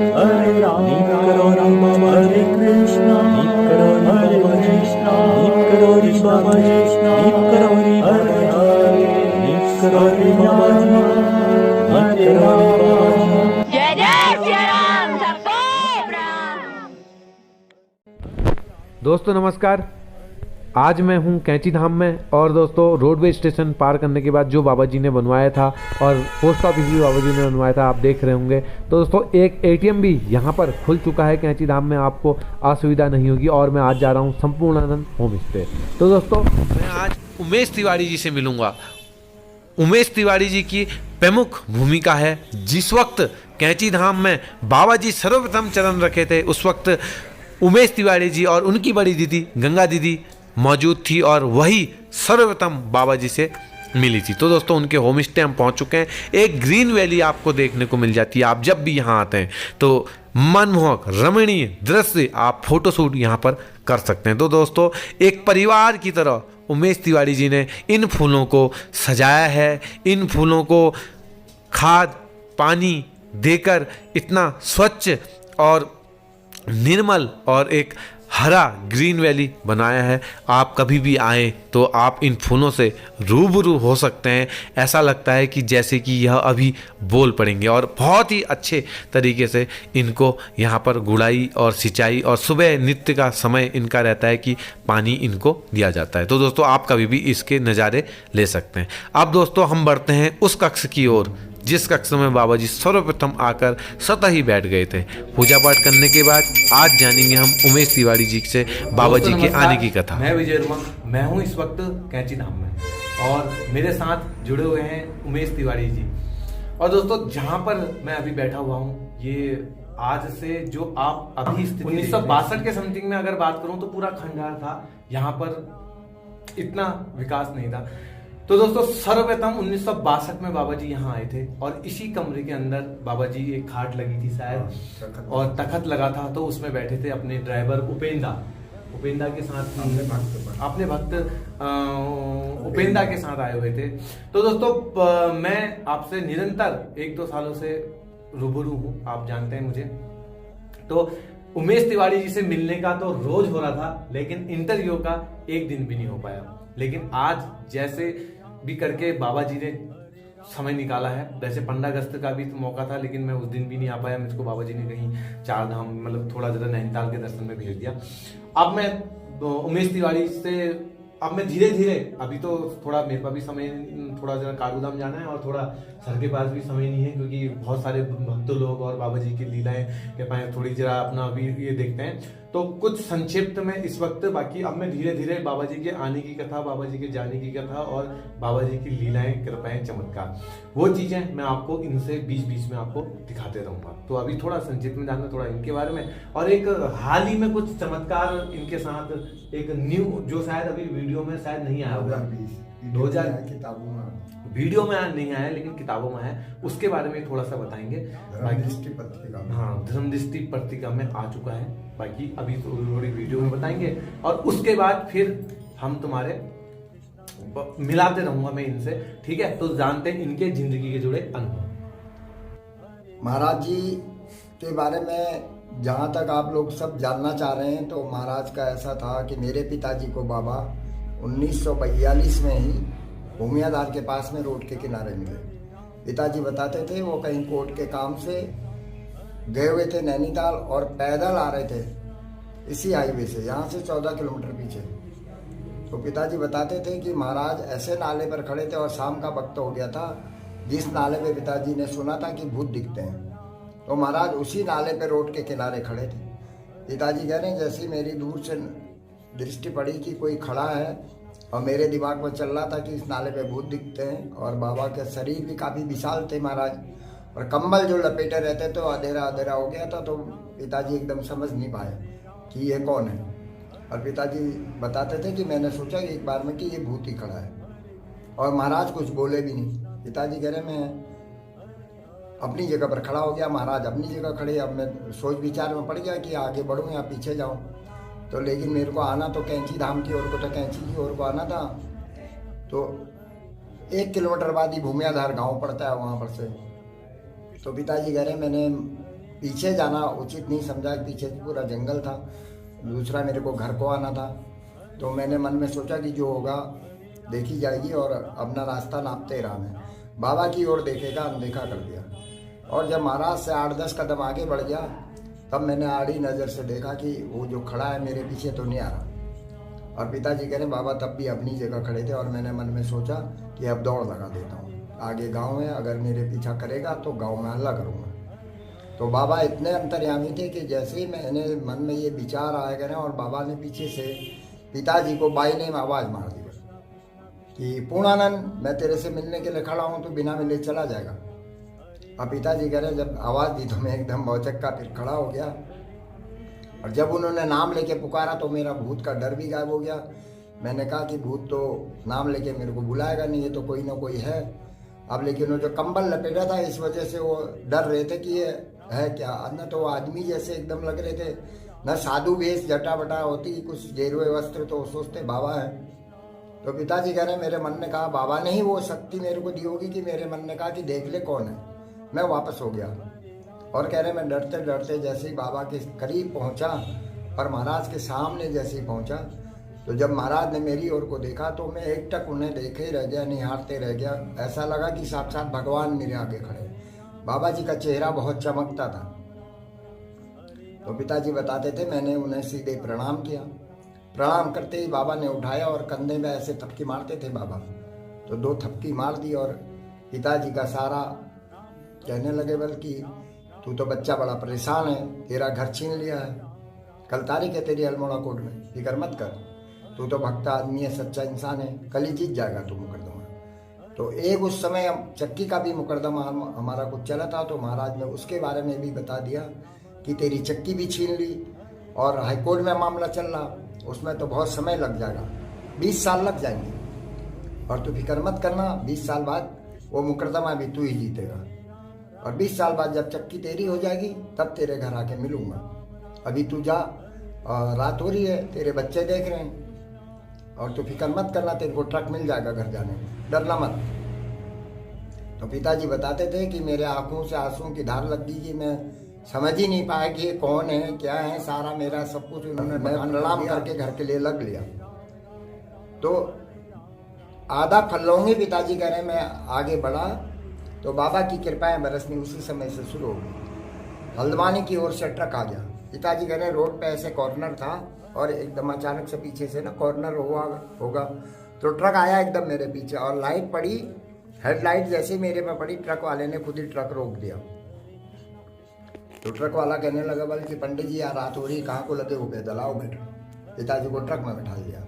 हरे राम करो राम हरे कृष्णा हरे कृष्णा करो राम कृष्णा करो हरे हरे करो हरे राम जय जय श्री राम सबको प्रणाम। दोस्तों नमस्कार। आज मैं हूं कैंची धाम में और दोस्तों रोडवे स्टेशन पार करने के बाद जो बाबा जी ने बनवाया था और पोस्ट ऑफिस भी बाबा जी ने बनवाया था आप देख रहे होंगे। तो दोस्तों एक एटीएम भी यहां पर खुल चुका है कैंची धाम में, आपको असुविधा नहीं होगी। और मैं आज जा रहा हूं संपूर्णानंद होम स्टे। तो दोस्तों मैं आज उमेश तिवारी जी से मिलूंगा। उमेश तिवारी जी की प्रमुख भूमिका है। जिस वक्त कैंची धाम में बाबा जी सर्वप्रथम चरण रखे थे उस वक्त उमेश तिवारी जी और उनकी बड़ी दीदी गंगा दीदी मौजूद थी और वही सर्वप्रथम बाबा जी से मिली थी। तो दोस्तों उनके होम स्टे हम पहुंच चुके हैं। एक ग्रीन वैली आपको देखने को मिल जाती है। आप जब भी यहाँ आते हैं तो मनमोहक रमणीय दृश्य आप फोटोशूट यहाँ पर कर सकते हैं। तो दोस्तों एक परिवार की तरह उमेश तिवारी जी ने इन फूलों को सजाया है। इन फूलों को खाद पानी देकर इतना स्वच्छ और निर्मल और एक हरा ग्रीन वैली बनाया है। आप कभी भी आएँ तो आप इन फूलों से रूबरू हो सकते हैं। ऐसा लगता है कि जैसे कि यह अभी बोल पड़ेंगे और बहुत ही अच्छे तरीके से इनको यहाँ पर गुड़ाई और सिंचाई और सुबह नित्य का समय इनका रहता है कि पानी इनको दिया जाता है। तो दोस्तों आप कभी भी इसके नज़ारे ले सकते हैं। अब दोस्तों हम बढ़ते हैं उस कक्ष की ओर जिस कक्ष में बाबा जी सर्वप्रथम आकर स्वतः ही बैठ गए थे। पूजा पाठ करने के बाद आज जानेंगे हम उमेश तिवारी जी से बाबा जी के आने की कथा। मैं विजय वर्मा, मैं हूं इस वक्त कैंची धाम में और मेरे साथ जुड़े हुए हैं उमेश तिवारी जी। और दोस्तों जहां पर मैं अभी बैठा हुआ हूं ये आज से जो आप अभी 1962 के समथिंग में अगर बात करूं तो पूरा खंडहर था। यहाँ पर इतना विकास नहीं था। तो दोस्तों सर्वप्रथम 1962 में बाबा जी यहाँ आए थे और इसी कमरे के अंदर बाबा जी एक खाट लगी थी शायद और तखत लगा था। तो उसमें बैठे थे अपने ड्राइवर उपेंद्र के साथ, अपने भक्त उपेंद्र के साथ आए हुए थे। तो दोस्तों मैं आपसे निरंतर 1-2 सालों से रूबरू हूँ, आप जानते हैं मुझे। तो उमेश तिवारी जी से मिलने का तो रोज हो रहा था लेकिन इंटरव्यू का एक दिन भी नहीं हो पाया। लेकिन आज जैसे भी करके बाबा जी ने समय निकाला है। वैसे 15 अगस्त का भी तो मौका था लेकिन मैं उस दिन भी नहीं आ पाया। मुझको बाबा जी ने कहीं 4 धाम मतलब थोड़ा ज़्यादा नैनीताल के दर्शन में भेज दिया। अब मैं उमेश तिवारी से अब मैं धीरे धीरे, अभी तो थोड़ा मेरे पास भी समय, थोड़ा जरा कारूधाम जाना है और थोड़ा सर के पास भी समय नहीं है क्योंकि बहुत सारे भक्त लोग और बाबा जी की लीलाएं के पाए थोड़ी जरा अपना अभी ये देखते हैं। तो कुछ संक्षिप्त में इस वक्त, बाकी अब मैं धीरे धीरे बाबा जी के आने की कथा, बाबा जी के जाने की कथा और बाबा जी की लीलाएं कृपाएं चमत्कार वो चीजें मैं आपको इनसे बीच बीच में आपको दिखाते रहूंगा। तो अभी थोड़ा संक्षिप्त में जानना थोड़ा इनके बारे में और एक हाल ही में कुछ चमत्कार इनके साथ, एक न्यू जो शायद अभी वीडियो में शायद नहीं आया होगा, 2000 किताबों में वीडियो में नहीं आया लेकिन किताबों में है, उसके बारे में थोड़ा सा बताएंगे। धर्मदृष्टि पत्रिका में, हाँ धर्मदृष्टि पत्रिका में आ चुका है। बाकी अभी थोड़ी वीडियो में बताएंगे और उसके बाद फिर हम तुम्हारे मिलाते रहूंगा मैं इनसे, ठीक है। तो जानते हैं इनके जिंदगी के जुड़े अनुभव। महाराज जी के बारे में जहाँ तक आप लोग सब जानना चाह रहे हैं तो महाराज का ऐसा था कि मेरे पिताजी को बाबा 1942 में ही भूमियाधार के पास में रोड के किनारे मिले। पिताजी बताते थे वो कहीं कोर्ट के काम से गए हुए थे नैनीताल और पैदल आ रहे थे इसी हाईवे से, यहाँ से 14 किलोमीटर पीछे। तो पिताजी बताते थे कि महाराज ऐसे नाले पर खड़े थे और शाम का वक्त हो गया था जिस नाले पे पिताजी ने सुना था कि भूत दिखते हैं। तो महाराज उसी नाले पे रोड के किनारे खड़े थे। पिताजी कह रहे हैं जैसी मेरी दूर से दृष्टि पड़ी कि कोई खड़ा है और मेरे दिमाग में चल रहा था कि इस नाले पे भूत दिखते हैं। और बाबा के शरीर भी काफ़ी विशाल थे महाराज और कंबल जो लपेटे रहते तो अंधेरा अंधेरा हो गया था। तो पिताजी एकदम समझ नहीं पाए कि ये कौन है। और पिताजी बताते थे कि मैंने सोचा कि एक बार में कि ये भूत ही खड़ा है और महाराज कुछ बोले भी नहीं। पिताजी कह रहे मैं अपनी जगह पर खड़ा हो गया, महाराज अपनी जगह खड़े। अब मैं सोच विचार में पड़ गया कि आगे बढ़ूँ या पीछे जाऊँ। तो लेकिन मेरे को आना तो कैंची धाम की ओर को, तो कैंची की ओर को आना था। तो 1 किलोमीटर बाद ही भूमियाधार गांव पड़ता है वहाँ पर से। तो पिताजी कह रहे मैंने पीछे जाना उचित नहीं समझा, पीछे पूरा जंगल था, दूसरा मेरे को घर को आना था। तो मैंने मन में सोचा कि जो होगा देखी जाएगी और अपना रास्ता नापते रहा। मैं बाबा की ओर देखेगा अनदेखा कर दिया, और जब महाराज से 8-10 कदम आगे बढ़ गया तब मैंने आड़ी नज़र से देखा कि वो जो खड़ा है मेरे पीछे तो नहीं आ रहा। और पिताजी कह रहे बाबा तब भी अपनी जगह खड़े थे, और मैंने मन में सोचा कि अब दौड़ लगा देता हूँ, आगे गांव है, अगर मेरे पीछा करेगा तो गांव में हल्ला करूँगा। तो बाबा इतने अंतर्यामी थे कि जैसे ही मैंने मन में ये विचार आया करें, और बाबा ने पीछे से पिताजी को बाई ने आवाज़ मार दी कि पूर्णानंद मैं तेरे से मिलने के लिए खड़ा हूँ, तो बिना मिले चला जाएगा। अब पिताजी कह रहे जब आवाज़ दी तो मैं एकदम भौचक्का फिर खड़ा हो गया, और जब उन्होंने नाम लेके पुकारा तो मेरा भूत का डर भी गायब हो गया। मैंने कहा कि भूत तो नाम लेके मेरे को बुलाएगा नहीं, ये तो कोई ना कोई है। अब लेकिन वो जो कंबल लपेटा था इस वजह से वो डर रहे थे कि ये है क्या, न तो वो आदमी जैसे एकदम लग रहे थे, न साधु वेश जटा बटा होती, कुछ गेरुए वस्त्र, तो सोचते बाबा है। तो पिताजी कह रहे मेरे मन ने कहा बाबा ने ही वो शक्ति मेरे को दी होगी कि मेरे मन ने कहा कि देख ले कौन है। मैं वापस हो गया, और कह रहे मैं डरते डरते जैसे ही बाबा के करीब पहुंचा और महाराज के सामने जैसे ही पहुंचा, तो जब महाराज ने मेरी ओर को देखा तो मैं एकटक उन्हें देखे ही रह गया, निहारते रह गया। ऐसा लगा कि साक्षात भगवान मेरे आगे खड़े। बाबा जी का चेहरा बहुत चमकता था। तो पिताजी बताते थे मैंने उन्हें सीधे प्रणाम किया। प्रणाम करते ही बाबा ने उठाया और कंधे में ऐसे थपकी मारते थे बाबा, तो 2 थपकी मार दी, और पिताजी का सारा कहने लगे बल्कि तू तो बच्चा बड़ा परेशान है, तेरा घर छीन लिया है, कल तारीख है तेरी अल्मोड़ा कोर्ट में, फिक्र मत कर, तू तो भक्ता आदमी है, सच्चा इंसान है, कल ही जीत जाएगा तू मुकदमा। तो एक उस समय चक्की का भी मुकदमा हमारा कुछ चला था, तो महाराज ने उसके बारे में भी बता दिया कि तेरी चक्की भी छीन ली और हाईकोर्ट में मामला चल रहा, उसमें तो बहुत समय लग जाएगा, 20 साल लग जाएंगे, और तू फिक्र मत करना, 20 साल बाद वो मुकदमा भी तू ही जीतेगा, और 20 साल बाद जब चक्की तेरी हो जाएगी तब तेरे घर आके मिलूंगा, अभी तू जा, रात हो रही है, तेरे बच्चे देख रहे हैं, और तू फिक्र मत करना, तेरे को ट्रक मिल जाएगा घर जाने में, डरना मत। तो पिताजी बताते थे कि मेरे आंखों से आंसुओं की धार लग गई कि मैं समझ ही नहीं पाया कि ये कौन है क्या है, सारा मेरा सब कुछ उन्होंने प्रणाम करके घर के लिए लग लिया। तो आधा फल्लोंगे पिताजी कह रहे मैं आगे बढ़ा तो बाबा की कृपाएं बरसनी उसी समय से शुरू हो गई। हल्द्वानी की ओर से ट्रक आ गया। पिताजी कह रहे रोड पे ऐसे कॉर्नर था और एकदम अचानक से पीछे से ना कॉर्नर होगा तो ट्रक आया एकदम मेरे पीछे, और लाइट पड़ी, हेडलाइट जैसे मेरे में पड़ी, ट्रक वाले ने खुद ही ट्रक रोक दिया। तो ट्रक वाला कहने लगा बल्कि पंडित जी यार रात हो रही, कहाँ को लगे हो गए, दलाओ बैठो। पिताजी को ट्रक में बैठा दिया।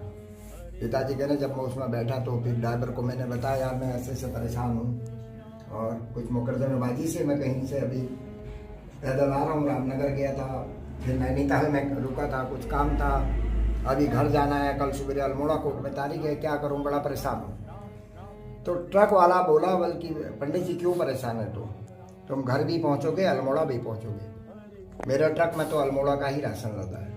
पिताजी कहने जब मैं उसमें बैठा तो फिर ड्राइवर को मैंने बताया यार मैं ऐसे परेशान हूँ और कुछ मुकदमेबाजी से मैं कहीं से अभी पैदल आ रहा हूँ, रामनगर गया था, फिर नैनीताल में रुका था, कुछ काम था, अभी घर जाना है, कल सुबह अल्मोड़ा कोर्ट में तारीख है, क्या करूँ, बड़ा परेशान हूँ। तो ट्रक वाला बोला बल्कि पंडित जी क्यों परेशान है, तुम घर भी पहुँचोगे, अल्मोड़ा भी पहुँचोगे, मेरे ट्रक में तो अल्मोड़ा का ही राशन रहता है,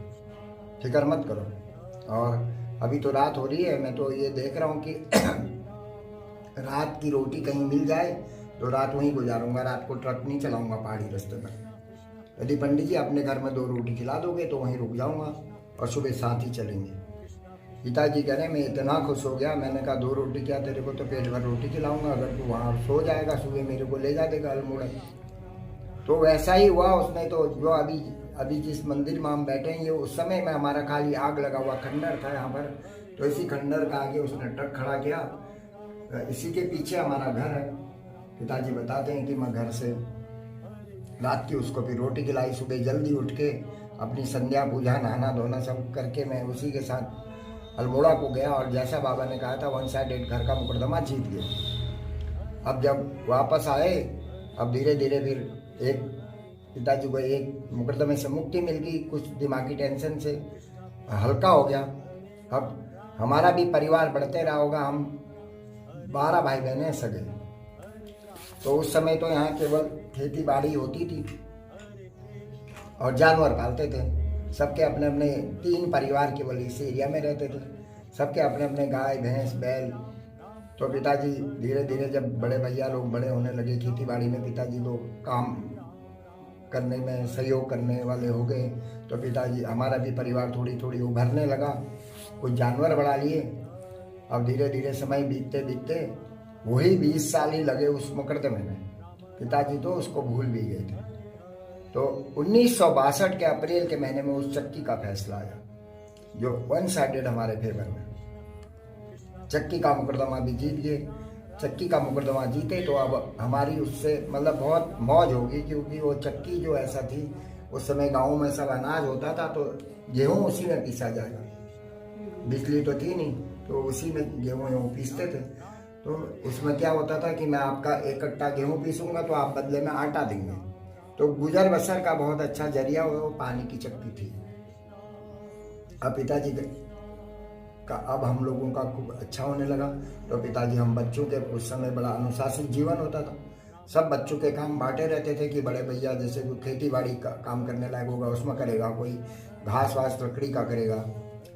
फिक्र मत करो। और अभी तो रात हो रही है, मैं तो ये देख रहा हूँ कि रात की रोटी कहीं मिल जाए तो रात वहीं गुजारूंगा, रात को ट्रक नहीं चलाऊंगा पहाड़ी रास्ते पर। यदि पंडित जी अपने घर में 2 रोटी खिला दोगे तो वहीं रुक जाऊंगा और सुबह साथ ही चलेंगे। पिताजी कह रहे मैं इतना खुश हो गया, मैंने कहा 2 रोटी क्या, तेरे को तो पेट भर रोटी खिलाऊंगा, अगर तू वहाँ सो जाएगा सुबह मेरे को ले जा देगा अल्मोड़ा। तो वैसा ही हुआ। उसने तो जो अभी जिस मंदिर में हम बैठे हैं ये उस समय में हमारा खाली आग लगा हुआ खंडर था यहाँ पर, तो इसी खंडर का आगे उसने ट्रक खड़ा किया, इसी के पीछे हमारा घर है। पिताजी बताते हैं कि मैं घर से रात की उसको फिर रोटी खिलाई, सुबह जल्दी उठ के अपनी संध्या पूजा नहाना धोना सब करके मैं उसी के साथ अल्मोड़ा को गया, और जैसा बाबा ने कहा था 1 साइडेड घर का मुकदमा जीत गया। अब जब वापस आए, अब धीरे धीरे फिर पिताजी को एक मुकदमे से मुक्ति मिल गई, कुछ दिमागी टेंशन से हल्का हो गया। अब हमारा भी परिवार बढ़ते रहा होगा, हम 12 भाई बहन हैं सगे। तो उस समय तो यहाँ केवल खेती बाड़ी होती थी और जानवर पालते थे। सबके अपने अपने 3 परिवार केवल इस एरिया में रहते थे, सबके अपने अपने गाय भैंस बैल। तो पिताजी धीरे धीरे जब बड़े भैया लोग बड़े होने लगे खेती बाड़ी में, पिताजी को काम करने में सहयोग करने वाले हो गए। तो पिताजी हमारा भी परिवार थोड़ी थोड़ी उभरने लगा, कुछ जानवर बढ़ा लिए। अब धीरे धीरे समय बीतते बीतते वही 20 साल ही लगे उस मुकदमे में। पिताजी तो उसको भूल भी गए थे। तो 1962 के अप्रैल के महीने में उस चक्की का फैसला आया जो वन साइडेड हमारे फेवर में। चक्की का मुकदमा भी जीत गए। चक्की का मुकदमा जीते तो अब हमारी उससे मतलब बहुत मौज होगी, क्योंकि वो चक्की जो ऐसा थी, उस समय गाँव में सब अनाज होता था तो गेहूँ उसी में पीसा जाएगा। बिजली तो थी नहीं, तो उसी में गेहूँ पीसते थे। तो उसमें क्या होता था कि मैं आपका 1 कट्टा गेहूँ पीसूंगा तो आप बदले में आटा देंगे। तो गुजर बसर का बहुत अच्छा जरिया वो पानी की चक्की थी। अब पिताजी का अब हम लोगों का खूब अच्छा होने लगा। तो पिताजी हम बच्चों के, उस समय बड़ा अनुशासित जीवन होता था, सब बच्चों के काम बांटे रहते थे कि बड़े भैया जैसे कोई खेती बाड़ी का काम करने लायक होगा उसमें करेगा, कोई घास वास लकड़ी का करेगा।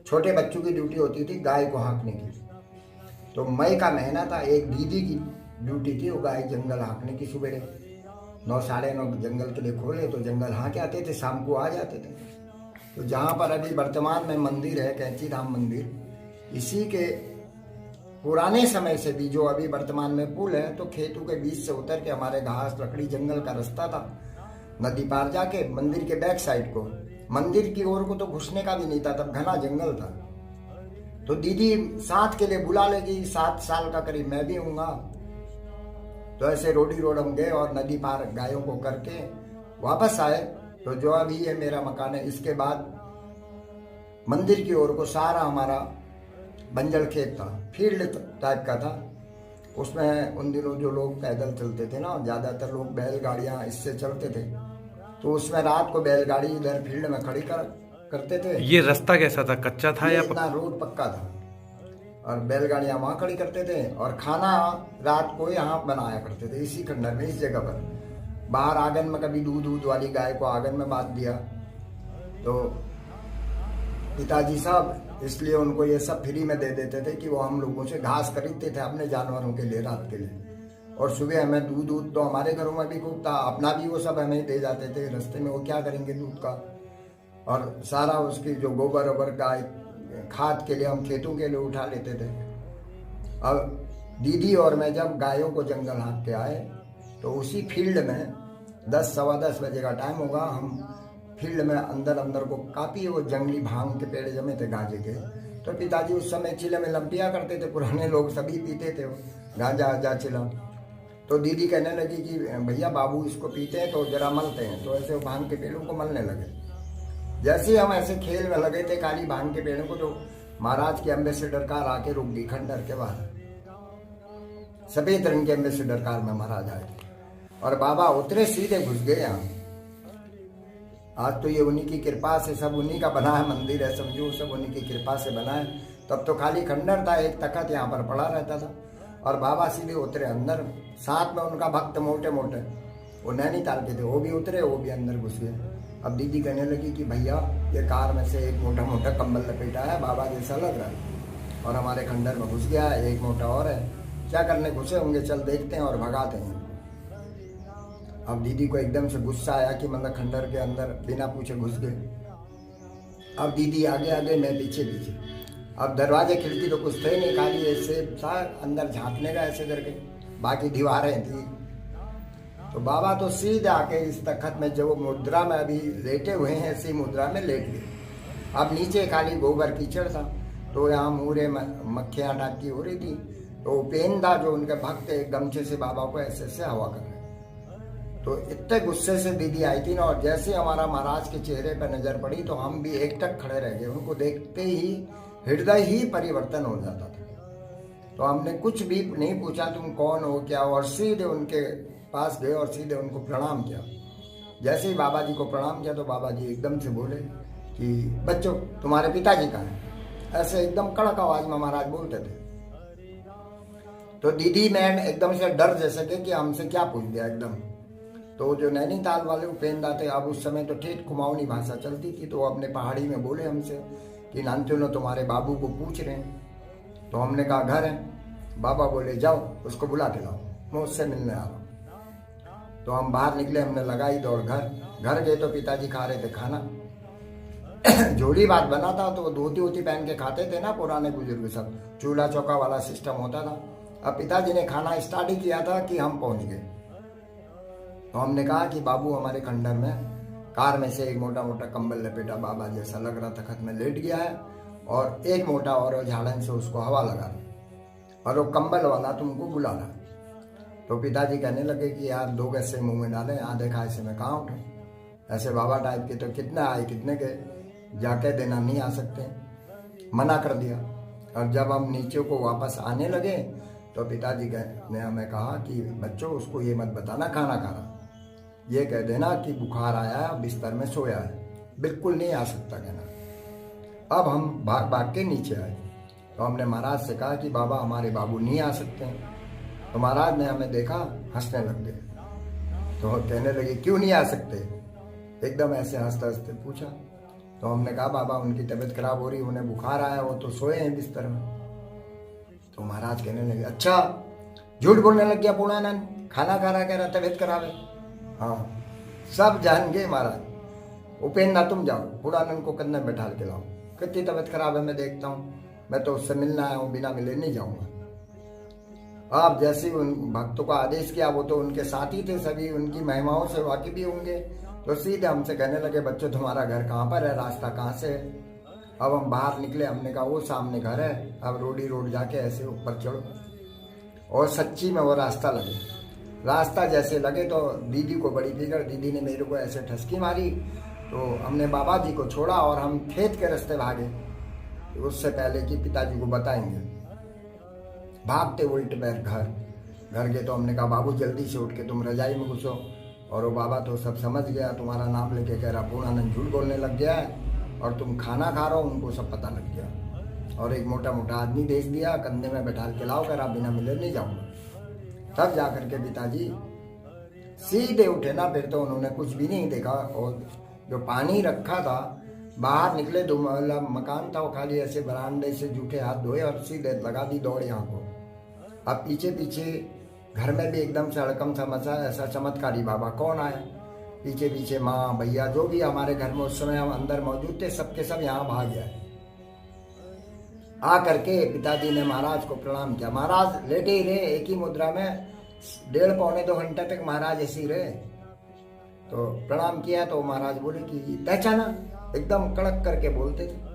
छोटे बच्चों की ड्यूटी होती थी गाय को हाँकने की। तो मई का महीना था, एक दीदी की ड्यूटी थी वो गाय जंगल हाँकने की। सुबह 9 साढ़े 9 जंगल के लिए खोले तो जंगल हाँके आते थे, शाम को आ जाते थे। तो जहाँ पर अभी वर्तमान में मंदिर है कैंची धाम मंदिर, इसी के पुराने समय से भी जो अभी वर्तमान में पुल है, तो खेतों के बीच से उतर के हमारे घास लकड़ी जंगल का रास्ता था, नदी पार जाके मंदिर के बैक साइड को, मंदिर की ओर को तो घुसने का भी नहीं था, तब घना जंगल था। तो दीदी साथ के लिए बुला लेगी, 7 साल का करीब मैं भी हूँगा। तो ऐसे रोडी रोड हम गए और नदी पार गायों को करके वापस आए। तो जो अभी ये मेरा मकान है, इसके बाद मंदिर की ओर को सारा हमारा बंजर खेत था, फील्ड टाइप का था। उसमें उन दिनों जो लोग पैदल चलते थे ना, ज़्यादातर लोग बैलगाड़ियाँ इससे चलते थे। तो उसमें रात को बैलगाड़ी इधर फील्ड में खड़ी करते थे। ये रास्ता कैसा था, कच्चा था या इतना रोड पक्का था, और बैलगाड़ियाँ वहाँ खड़ी करते थे और खाना रात को यहाँ बनाया करते थे इसी खंडर में, इस जगह पर। बाहर आंगन में कभी दूध वाली गाय को आंगन में बांध दिया। तो पिताजी साहब इसलिए उनको ये सब फ्री में दे देते थे कि वो हम लोगों से घास खरीदते थे अपने जानवरों के लिए रात के लिए। और सुबह हमें दूध तो हमारे घरों में भी खूब था, अपना भी वो सब हमें दे जाते थे। रास्ते में वो क्या करेंगे दूध का, और सारा उसकी जो गोबर वोबर गाय खाद के लिए हम खेतों के लिए उठा लेते थे। अब दीदी और मैं जब गायों को जंगल हाँक के आए तो उसी फील्ड में 10 सवा 10 बजे का टाइम होगा, हम फील्ड में अंदर को काफ़ी वो जंगली भांग के पेड़ जमे थे गांजे के। तो पिताजी उस समय चिल्ले में लंपिया करते थे, पुराने लोग सभी पीते थे वो गांजा चिल्ला। तो दीदी कहने लगी कि भैया बाबू इसको पीते हैं तो जरा मलते हैं। तो ऐसे वो भांग के पेड़ों को मलने लगे। जैसे ही हम ऐसे खेल में लगे थे खाली भांग के पेड़ों को, तो महाराज की एम्बेसडर कार आके रुक गई खंडर के बाहर। सफेद रंग के एम्बेसडर कार में महाराज आए और बाबा उतरे, सीधे घुस गए यहाँ। आज तो ये उन्हीं की कृपा से, सब उन्हीं का बना है मंदिर है, समझो सब उन्हीं की कृपा से बना है। तब तो खाली खंडर था, एक तखत यहाँ पर पड़ा रहता था और बाबा सीधे उतरे अंदर। साथ में उनका भक्त मोटे वो नैनीताल के थे, वो भी उतरे, वो भी अंदर घुस गए। अब दीदी कहने लगी कि भैया ये कार में से एक मोटा कंबल लपेटा है, बाबा जैसा लग रहा है, और हमारे खंडर में घुस गया है, एक मोटा और है, क्या करने घुसे होंगे, चल देखते हैं और भगाते हैं। अब दीदी को एकदम से गुस्सा आया कि मतलब खंडर के अंदर बिना पूछे घुस गए। अब दीदी आगे मैं पीछे। अब दरवाजे खिड़की तो कुछ थे नहीं, खाली ऐसे था अंदर झांकने का ऐसे करके, बाकी दीवारें थी। तो बाबा तो सीधे आके इस तखत में जो मुद्रा में अभी लेटे हुए हैं ऐसी मुद्रा में लेट गए। अब नीचे खाली गोबर कीचड़ था, तो यहाँ मुहरे मक्खियाँ डाकी हो रही थी। तो उपेंद्र जो उनके भक्त एक गमछे से बाबा को ऐसे हवा कर रहे। तो इतने गुस्से से दीदी आई थी ना, और जैसे हमारा महाराज के चेहरे पर नजर पड़ी तो हम भी एकटक खड़े रह गए। उनको देखते ही हृदय ही परिवर्तन हो जाता था। तो हमने कुछ भी नहीं पूछा तुम कौन हो क्या हो, और सीधे उनके पास गए और सीधे उनको प्रणाम किया। जैसे ही बाबा जी को प्रणाम किया तो बाबा जी एकदम से बोले कि बच्चों तुम्हारे पिताजी कहाँ हैं, ऐसे एकदम कड़क आवाज में महाराज बोलते थे। तो दीदी मैं एकदम से डर जैसे कि हमसे क्या पूछ दिया एकदम। तो जो नैनीताल वाले उपेंद्र थे, अब उस समय तो ठेठ कुमाऊनी भाषा चलती थी, तो वो अपने पहाड़ी में बोले हमसे कि नानचुनो तुम्हारे बाबू को पूछ रहे हैं। तो हमने कहा घर है। बाबा बोले जाओ उसको बुला के लाओ, मैं उससे मिलने आ रहा हूँ। तो हम बाहर निकले, हमने लगाई दौड़ घर गए तो पिताजी खा रहे थे खाना। जोड़ी बात बना था तो धोती वोती पहन के खाते थे ना पुराने बुजुर्ग सब, चूल्हा चौका वाला सिस्टम होता था। अब पिताजी ने खाना स्टार्ट ही किया था कि हम पहुंच गए। तो हमने कहा कि बाबू हमारे खंडर में कार में से एक मोटा मोटा कंबल लपेटा बाबा जैसा लग रहा तखत में लेट गया है, और एक मोटा और झाड़न से उसको हवा लगा रहा, और वो कंबल वाला तुमको बुला रहा। तो पिताजी कहने लगे कि यार 2 गज से मुंह में डाले, आधे खाए से मैं कहाँ उठूं, ऐसे बाबा टाइप के तो कितने आए कितने गए, जाके देना नहीं आ सकते, मना कर दिया। और जब हम नीचे को वापस आने लगे तो पिताजी ने हमें कहा कि बच्चों उसको ये मत बताना खाना खा रहा, ये कह देना कि बुखार आया है, बिस्तर में सोया है, बिल्कुल नहीं आ सकता कहना। अब हम भाग भाग के नीचे आए तो हमने महाराज से कहा कि बाबा हमारे बाबू नहीं आ सकते हैं। तो महाराज ने हमें देखा, हंसने लग गए। तो कहने लगे क्यों नहीं आ सकते, एकदम ऐसे हंसते हंसते पूछा। तो हमने कहा बाबा उनकी तबीयत खराब हो रही, उन्हें बुखार आया, वो तो सोए हैं बिस्तर में। तो महाराज कहने लगे अच्छा, झूठ बोलने लग गया पूर्णानंद, खाना खा रहा कह रहा तबीयत खराब है। हाँ सब जान गए महाराज। उपेंद्र तुम जाओ पूर्णानंद को कंधे में बैठा के लाओ, कितनी तबीयत खराब है मैं देखता हूँ, मैं तो उससे मिलना आया हूँ, बिना मिले नहीं जाऊंगा। आप जैसे उन भक्तों का आदेश किया, वो तो उनके साथी थे, सभी उनकी महिमाओं से वाकिफ भी होंगे। तो सीधे हमसे कहने लगे बच्चों तुम्हारा घर कहाँ पर है, रास्ता कहाँ से है। अब हम बाहर निकले, हमने कहा वो सामने घर है, अब रोड जाके ऐसे ऊपर चढ़ो। और सच्ची में वो रास्ता लगे, रास्ता जैसे लगे तो दीदी को बड़ी फिक्र, दीदी ने मेरे को ऐसे ठसकी मारी। तो हमने बाबा जी को छोड़ा और हम खेत के रास्ते भागे, उससे पहले कि पिताजी को बताएंगे। भागते उल्टे पैर घर गए तो हमने कहा बाबू जल्दी से उठ के तुम रजाई में घुसो। और वो बाबा तो सब समझ गया, तुम्हारा नाम लेके कह रहा पूर्णानंद झूठ बोलने लग गया है और तुम खाना खा रहे हो, उनको सब पता लग गया। और एक मोटा मोटा आदमी भेज दिया, कंधे में बैठा के लाओ, कर बिना मिले नहीं जाऊंगा। तब जाकर के पिताजी सीधे उठे ना, फिर तो उन्होंने कुछ भी नहीं देखा। और जो पानी रखा था बाहर निकले, 2 महला मकान था, वो खाली ऐसे बरामदे से जूठे हाथ धोए और सीधे लगा दी दौड़ यहाँ को। अब पीछे पीछे घर में भी एकदम से हड़कम सा मचा, ऐसा चमत्कारी बाबा कौन आया। पीछे पीछे माँ भैया जो भी हमारे घर में उस समय हम अंदर मौजूद थे, सबके सब यहाँ भाग गया। आ करके पिताजी ने महाराज को प्रणाम किया। महाराज लेटे ही रहे एक ही मुद्रा में, 1.5 पौने 2 घंटे तक महाराज ऐसे ही रहे। तो प्रणाम किया तो महाराज बोले कि पहचाना, एकदम कड़क करके बोलते थे।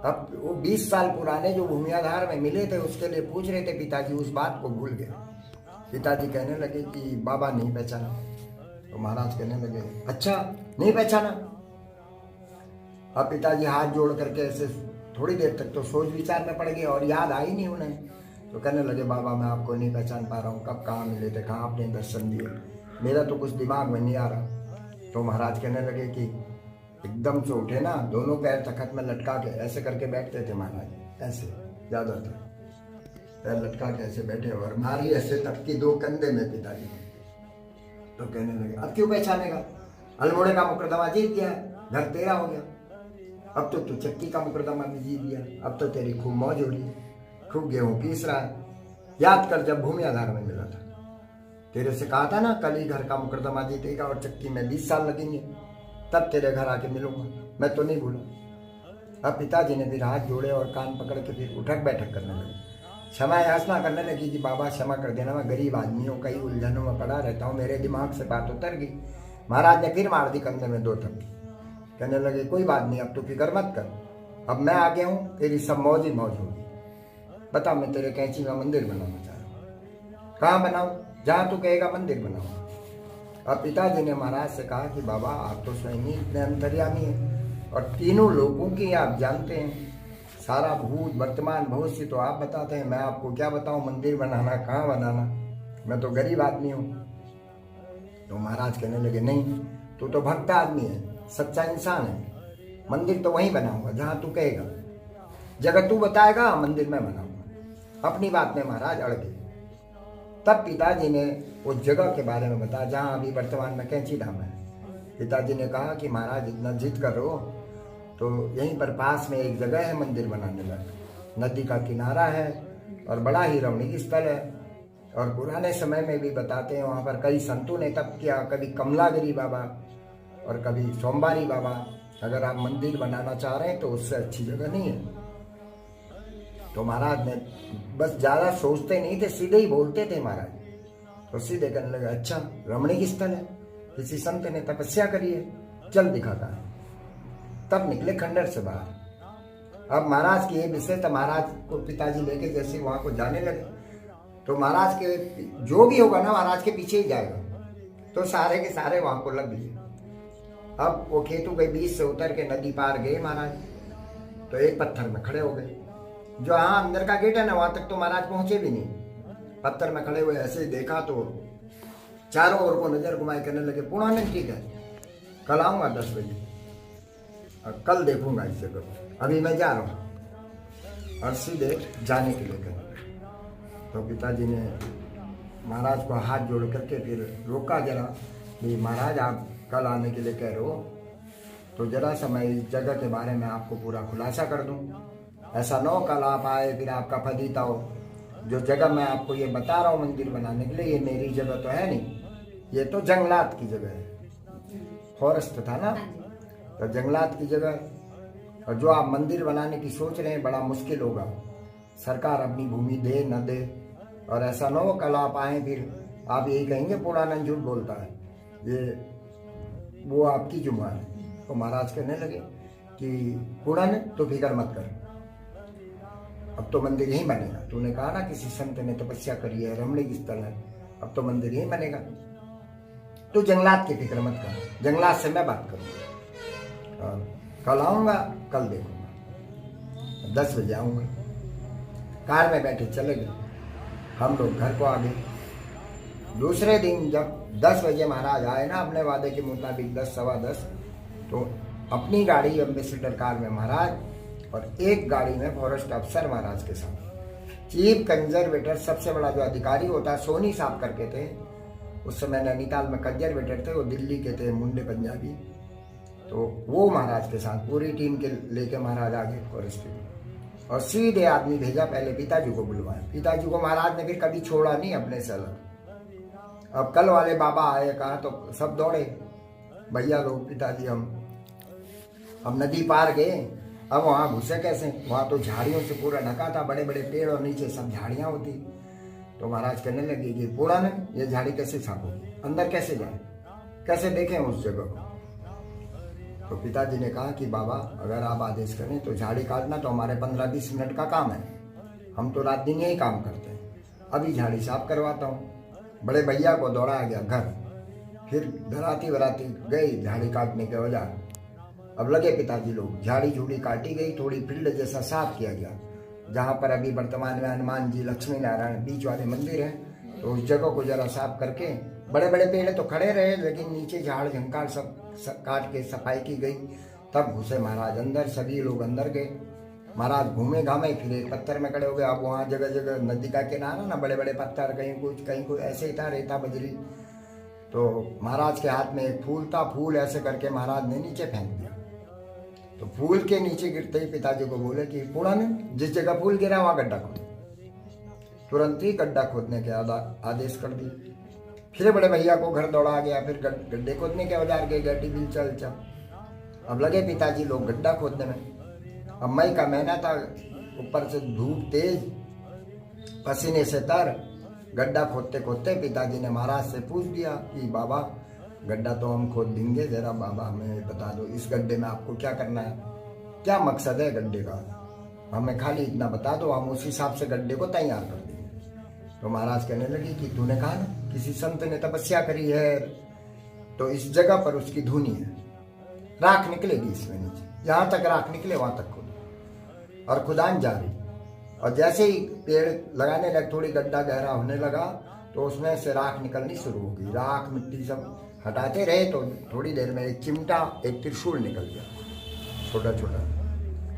अब वो 20 साल पुराने जो भूमियाधार में मिले थे उसके लिए पूछ रहे थे, पिताजी उस बात को भूल गए। पिताजी कहने लगे कि बाबा नहीं पहचाना। तो महाराज कहने लगे अच्छा नहीं पहचाना। अब पिताजी हाथ जोड़ करके ऐसे थोड़ी देर तक तो सोच विचार में पड़ गए और याद आई नहीं उन्हें। तो कहने लगे बाबा मैं आपको नहीं पहचान पा रहा हूँ, कब कहाँ मिले थे, कहाँ आपने दर्शन दिए, मेरा तो कुछ दिमाग में नहीं आ रहा। तो महाराज कहने लगे कि एकदम से उठे ना, दोनों पैर तखत में लटका के ऐसे करके बैठते थे महाराज, ऐसे ज्यादातर पैर लटका के ऐसे बैठे और मारी ऐसे तक की 2 कंधे में पिताजी। तो कहने लगे अब क्यों पहचानेगा, अल्मोड़े का मुकदमा जीत गया, घर तेरा हो गया, अब तो तू चक्की का मुकदमा भी जीत गया, अब तो तेरी खूब मौज हो रही, खूब गेहूं पीस रहा है। याद कर जब भूमियाधार में मिला था, तेरे से कहा था ना कल ही घर का मुकदमा जीतेगा और चक्की में 20 साल लगेंगे, तब तेरे घर आके मिलूंगा, मैं तो नहीं भूला। अब पिताजी ने फिर हाथ जोड़े और कान पकड़ के फिर उठक बैठक करने लगे, क्षमा याचना करने लगी कि बाबा क्षमा कर देना, मैं गरीब आदमी हूँ, कई उलझनों में पड़ा रहता हूँ, मेरे दिमाग से बात उतर गई। महाराज ने फिर मार दी कंधे में 2 थप्पड़। कहने लगे कोई बात नहीं, अब तू फिक्र मत कर, अब मैं आ गया हूँ, तेरी सब मौज ही मौज होगी। बता मैं तेरे कैंची में मंदिर बनाना चाह रहा हूँ, कहाँ बनाऊँ, जहाँ तू कहेगा मंदिर बनाऊँ। अब पिताजी ने महाराज से कहा कि बाबा आप तो स्वयं ही इतने अंतर्यामी हैं और तीनों लोगों की आप जानते हैं, सारा भूत वर्तमान भविष्य तो आप बताते हैं, मैं आपको क्या बताऊं मंदिर बनाना, कहाँ बनाना, मैं तो गरीब आदमी हूँ। तो महाराज कहने लगे नहीं, तू तो भक्त आदमी है, सच्चा इंसान है, मंदिर तो वहीं बनाऊंगा जहाँ तू कहेगा, जगह तू बताएगा मंदिर मैं बनाऊंगा। अपनी बात में महाराज अड़ गए। तब पिताजी ने उस जगह के बारे में बताया जहाँ अभी वर्तमान में कैंची धाम है। पिताजी ने कहा कि महाराज इतना जिद करो तो यहीं पर पास में एक जगह है मंदिर बनाने लगा, नदी का किनारा है और बड़ा ही रमणीक स्थल है, और पुराने समय में भी बताते हैं वहाँ पर कई संतों ने तप किया, कभी कमलागिरी बाबा और कभी सोमवारी बाबा। अगर आप मंदिर बनाना चाह रहे हैं तो उससे अच्छी जगह नहीं है। तो महाराज ने बस ज़्यादा सोचते नहीं थे, सीधे ही बोलते थे महाराज। तो सीधे कहने लगे, अच्छा रमणीक स्थल है, किसी संत ने तपस्या करी है, चल दिखाता है। तब निकले खंडर से बाहर। अब महाराज की ये विशेषता, महाराज को पिताजी लेके जैसे वहां को जाने लगे तो महाराज के जो भी होगा ना महाराज के पीछे ही जाएगा। तो सारे के सारे वहां को लग लिए। अब वो खेतों के बीच से उतर के नदी पार गए महाराज, तो एक पत्थर में खड़े हो गए। जो हाँ अंदर का गेट है ना, वहां तक तो महाराज पहुंचे भी नहीं। पत्थर में खड़े हुए ऐसे ही देखा तो चारों ओर को नजर घुमाई, करने लगे, पूर्णानंद ठीक है, कल आऊंगा 10 बजे और कल देखूंगा इस जगह को, अभी मैं जा रहा हूँ। और सीधे जाने के लिए कहा। तो पिताजी ने महाराज को हाथ जोड़ करके फिर रोका जरा कि महाराज आप कल आने के लिए कह रहे हो, तो जरा सा मैं इस जगह के बारे में आपको पूरा खुलासा कर दूं। ऐसा न हो कल आप आए फिर आपका फदीता हो। जो जगह मैं आपको ये बता रहा हूँ मंदिर बनाने के लिए, ये मेरी जगह तो है नहीं, ये तो जंगलात की जगह है। फॉरेस्ट था ना, तो जंगलात की जगह, और जो आप मंदिर बनाने की सोच रहे हैं बड़ा मुश्किल होगा। सरकार अपनी भूमि दे न दे, और ऐसा न हो कल आप आए फिर आप यही कहेंगे पूर्णानंद झूठ बोलता है, ये वो आपकी जुम्मा है। तो महाराज कहने लगे कि पूर्णानंद तो फिक्र मत कर, अब तो मंदिर यही बनेगा। तूने कहा ना किसी संत ने तपस्या करी है, रमणीक स्थल है, अब तो मंदिर यही बनेगा। तो जंगलात की फिक्र मत कर, जंगलात से मैं बात करूंगा और कल आऊंगा, कल देखूंगा, 10 बजे आऊंगा। कार में बैठे चले गए, हम लोग घर को आ गए। दूसरे दिन जब 10 बजे महाराज आए ना अपने वादे के मुताबिक 10 सवा 10, तो अपनी गाड़ी एम्बेसडर कार में महाराज और एक गाड़ी में फॉरेस्ट अफसर महाराज के साथ। चीफ कंजर्वेटर सबसे बड़ा जो अधिकारी होता है सोनी साहब करके थे, उस समय नैनीताल में कंजर्वेटर थे, वो दिल्ली के थे, मुंडे पंजाबी। तो वो महाराज के साथ पूरी टीम के लेके महाराज आ गए फॉरेस्ट में, और सीधे आदमी भेजा, पहले पिताजी को बुलवाया। पिताजी को महाराज ने फिर कभी छोड़ा नहीं अपने से अलग। अब कल वाले बाबा आए, कहा तो सब दौड़े भैया लोग, पिताजी हम नदी पार गए। अब वहाँ घुसे कैसे, वहाँ तो झाड़ियों से पूरा ढका था, बड़े बड़े पेड़ और नीचे सब झाड़ियाँ होती। तो महाराज कहने लगे कि पूर्णानंद ये झाड़ी कैसे छापोगे, अंदर कैसे जाए, कैसे देखें उस जगह को। तो पिताजी ने कहा कि बाबा अगर आप आदेश करें तो झाड़ी काटना तो हमारे 15-20 मिनट का काम है, हम तो रात दिन यही काम करते हैं, अभी झाड़ी साफ करवाता हूँ। बड़े भैया को दौड़ाया गया घर, फिर धराती वराती गई झाड़ी काटने के औजार। अब लगे पिताजी लोग, झाड़ी झूड़ी काटी गई, थोड़ी फील्ड जैसा साफ किया गया, जहाँ पर अभी वर्तमान में हनुमान जी लक्ष्मी नारायण बीच वाले मंदिर हैं। तो उस जगह को जरा साफ करके, बड़े बड़े पेड़ तो खड़े रहे लेकिन नीचे झाड़ झंकार सब काट के सफाई की गई। तब घुसे महाराज अंदर, सभी लोग अंदर गए। महाराज घूमे घामे फिर एक पत्थर में खड़े हो गए। अब वहाँ जगह जगह नदी का किनारा ना, बड़े बड़े पत्थर, कहीं कुछ ऐसे ही था, रेता बजरी। तो महाराज के हाथ में एक फूल था, फूल ऐसे करके महाराज ने नीचे फेंक दिया। तो फूल के नीचे गिरते ही पिताजी को बोले कि पूर्णानंद जिस जगह फूल गिरा वहाँ गड्ढा खोद। तुरंत ही गड्ढा खोदने के आदेश कर दिए। फिर बड़े भैया को घर दौड़ा गया, फिर गड्ढे खोदने के औजार गए, गड्ढी बिल चल। अब लगे पिताजी लोग गड्ढा खोदने में। अब मई का महीना था, ऊपर से धूप तेज, पसीने से तर। गड्ढा खोदते खोदते पिताजी ने महाराज से पूछ दिया कि बाबा गड्ढा तो हम खोद देंगे, जरा बाबा हमें बता दो इस गड्ढे में आपको क्या करना है, क्या मकसद है गड्ढे का, हमें खाली इतना बता दो, हम उस हिसाब से गड्ढे को तैयार कर देंगे। तो महाराज कहने लगे कि तूने कहा ना किसी संत ने तपस्या करी है, तो इस जगह पर उसकी धुनी है, राख निकलेगी इसमें नीचे, जहां तक राख निकले वहां तक खोदो। और खुदान जारी। और जैसे ही पेड़ लगाने लगे, थोड़ी गड्ढा गहरा होने लगा तो उसमें से राख निकलनी शुरू हो गई। राख मिट्टी सब हटाते रहे तो थोड़ी देर में एक चिमटा, एक त्रिशूल निकल गया छोटा छोटा।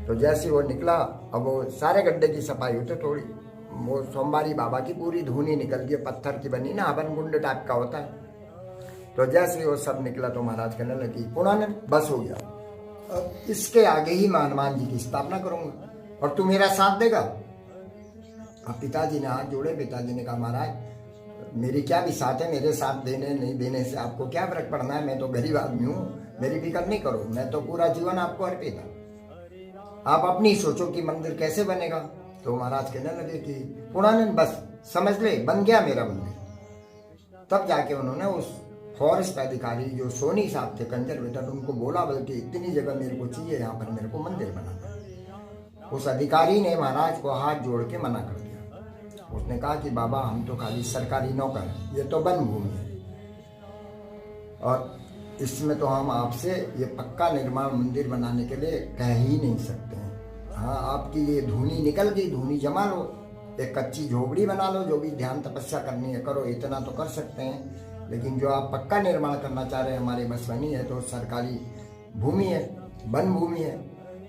तो जैसे वो निकला, अब वो सारे गड्ढे की सफाई होते, थोड़ी वो सोमवारी बाबा की पूरी धुनी निकल गई, पत्थर की बनी ना, हवन गुंड टाइप का होता है। तो जैसे वो सब निकला तो महाराज कहने लगी पूर्णानंद बस हो गया, अब इसके आगे ही मैं हनुमान जी की स्थापना करूंगा और तू मेरा साथ देगा। अब पिताजी ने हाथ जोड़े, पिताजी ने कहा महाराज मेरी क्या विसात है, मेरे साथ देने नहीं देने से आपको क्या फर्क पड़ना है। मैं तो गरीब आदमी हूँ, मेरी फिक्र नहीं करो, मैं तो पूरा जीवन आपको अर्पित है। आप अपनी सोचो कि मंदिर कैसे बनेगा। तो महाराज कहने लगे कि पुराने बस समझ ले बन गया मेरा मंदिर। तब जाके उन्होंने उस फॉरेस्ट अधिकारी जो सोनी साहब थे कंजरवेटर, उनको बोला बल्कि इतनी जगह मेरे को चाहिए, यहाँ पर मेरे को मंदिर बनाना है। उस अधिकारी ने महाराज को हाथ जोड़ के मना कर दिया। उसने कहा कि बाबा हम तो खाली सरकारी नौकर हैं, ये तो वन भूमि है और इसमें तो हम आपसे ये पक्का निर्माण मंदिर बनाने के लिए कह ही नहीं सकते हैं। हाँ, आपकी ये धूनी निकल गई, धूनी जमा लो, एक कच्ची झोपड़ी बना लो, जो भी ध्यान तपस्या करनी है करो, इतना तो कर सकते हैं। लेकिन जो आप पक्का निर्माण करना चाह रहे हैं हमारे बस में नहीं है। तो सरकारी भूमि है, वन भूमि है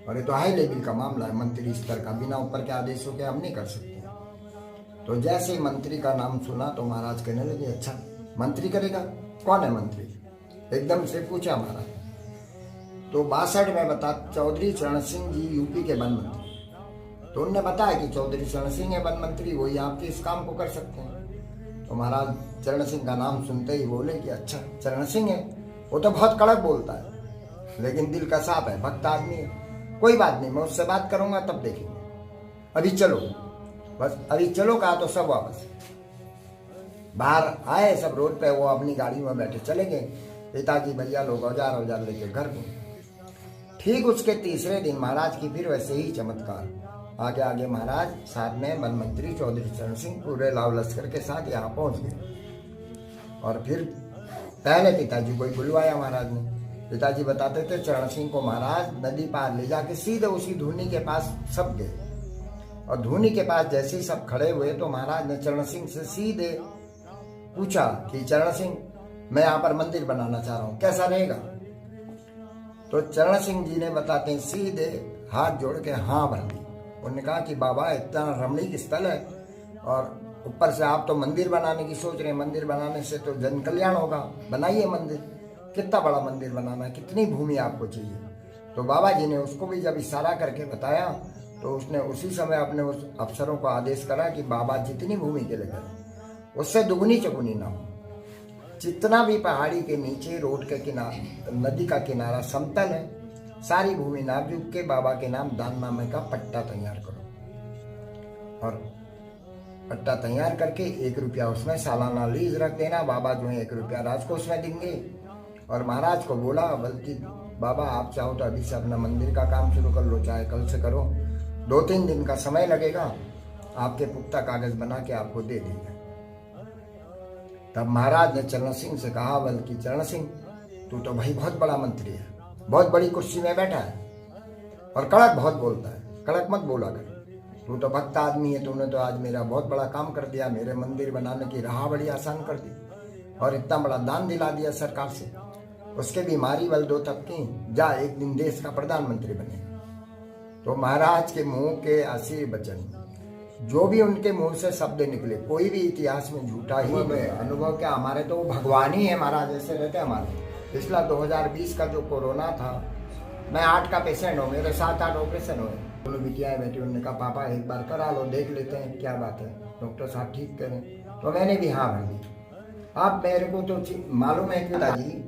और ये तो हाई लेवल का मामला है, मंत्री स्तर का, बिना ऊपर के आदेशों के हम नहीं कर सकते। तो जैसे ही मंत्री का नाम सुना तो महाराज कहने लगे अच्छा मंत्री करेगा, कौन है मंत्री, एकदम से पूछा महाराज। तो 62 में बता चौधरी चरण सिंह जी यूपी के वन मंत्री। तो उन्होंने बताया कि चौधरी चरण सिंह है वन मंत्री, वही आपके इस काम को कर सकते हैं। तो महाराज चरण सिंह का नाम सुनते ही बोले कि अच्छा चरण सिंह है, वो तो बहुत कड़क बोलता है लेकिन दिल का साफ है, भक्त आदमी है, कोई बात नहीं मैं उससे बात करूंगा तब देखेंगे, अभी चलो। बस अभी चलो कहा तो सब वापस बाहर आए, सब रोड पे वो अपनी गाड़ी में बैठे चले गए। पिताजी भैया लोग औजार लेके घर गए। ठीक उसके तीसरे दिन महाराज की फिर वैसे ही चमत्कार, आगे आगे महाराज साथ में वन मंत्री चौधरी चरण सिंह पूरे लाव लश्कर के साथ यहाँ पहुंच गए। और फिर पहले पिताजी को ही बुलवाया महाराज ने। पिताजी बताते थे चरण सिंह को महाराज नदी पार ले जाके सीधे उसी धूनी के पास सब गए और धूनी के पास जैसे ही सब खड़े हुए तो महाराज ने चरण सिंह से सीधे पूछा कि चरण सिंह मैं यहाँ पर मंदिर बनाना चाह रहा हूँ, कैसा रहेगा। तो चरण सिंह जी ने बताते हैं सीधे हाथ जोड़ के हाँ भर दी। उन्होंने कहा कि बाबा इतना रमणीक स्थल है और ऊपर से आप तो मंदिर बनाने की सोच रहे हैं, मंदिर बनाने से तो जन कल्याण होगा, बनाइए मंदिर। कितना बड़ा मंदिर बनाना है, कितनी भूमि आपको चाहिए। तो बाबा जी ने उसको भी जब इशारा करके बताया तो उसने उसी समय अपने उस अफसरों को आदेश करा कि बाबा जितनी भूमि के लिए करें उससे दुगनी चगुनी ना हो। जितना भी पहाड़ी के नीचे रोड के किनारे नदी का किनारा समतल है, सारी भूमि नाजुक के बाबा के नाम दाननामे का पट्टा तैयार करो और पट्टा तैयार करके 1 रुपया उसमें सालाना लीज रख देना। बाबा जो है 1 रुपया राज को उसमें देंगे। और महाराज को बोला बल्कि बाबा आप चाहो तो अभी से अपना मंदिर का काम शुरू कर लो, चाहे कल से करो, 2-3 दिन का समय लगेगा, आपके पुख्ता कागज बना के आपको दे देंगे। तब महाराज ने चरण सिंह से कहा बल्कि चरण सिंह तू तो भाई बहुत बड़ा मंत्री है, बहुत बड़ी कुर्सी में बैठा है और कड़क बहुत बोलता है, कड़क मत बोला कर, तू तो भक्त आदमी है, तूने तो आज मेरा बहुत बड़ा काम कर दिया, मेरे मंदिर बनाने की राह बड़ी आसान कर दी और इतना बड़ा दान दिला दिया सरकार से। उसके बीमारी बल 2 तबकी, जा एक दिन देश का प्रधानमंत्री बने। तो महाराज के मुंह के आशीर् वचन, जो भी उनके मुंह से शब्द निकले, कोई भी इतिहास में झूठा ही अनुभव क्या, हमारे तो भगवान ही है महाराज, ऐसे रहते हमारे। पिछला 2020 का जो कोरोना था, मैं 8 का पेशेंट हूँ, मेरे 7-8 ऑपरेशन हुए। दोनों बिटियाएं बैठी, उन्होंने कहा पापा एक बार करा लो, देख लेते हैं क्या बात है, डॉक्टर साहब ठीक करें। तो मैंने भी हाँ भर दी। आप मेरे को तो मालूम है पिताजी,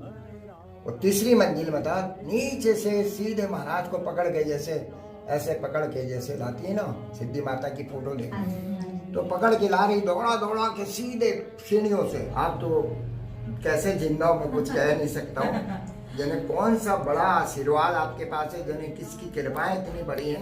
वो 3री मंजिल में था, नीचे से सीधे महाराज को पकड़ के जैसे ऐसे पकड़ के जैसे लाती है ना सिद्धि माता की फोटो देखी, तो पकड़ के ला रही, दौड़ा के सीधे सीढ़ियों से। आप तो कैसे जिंदा हो मैं कुछ कह नहीं सकता हूँ। जने कौन सा बड़ा आशीर्वाद आपके पास है, जने किसकी कृपाएं इतनी बड़ी हैं।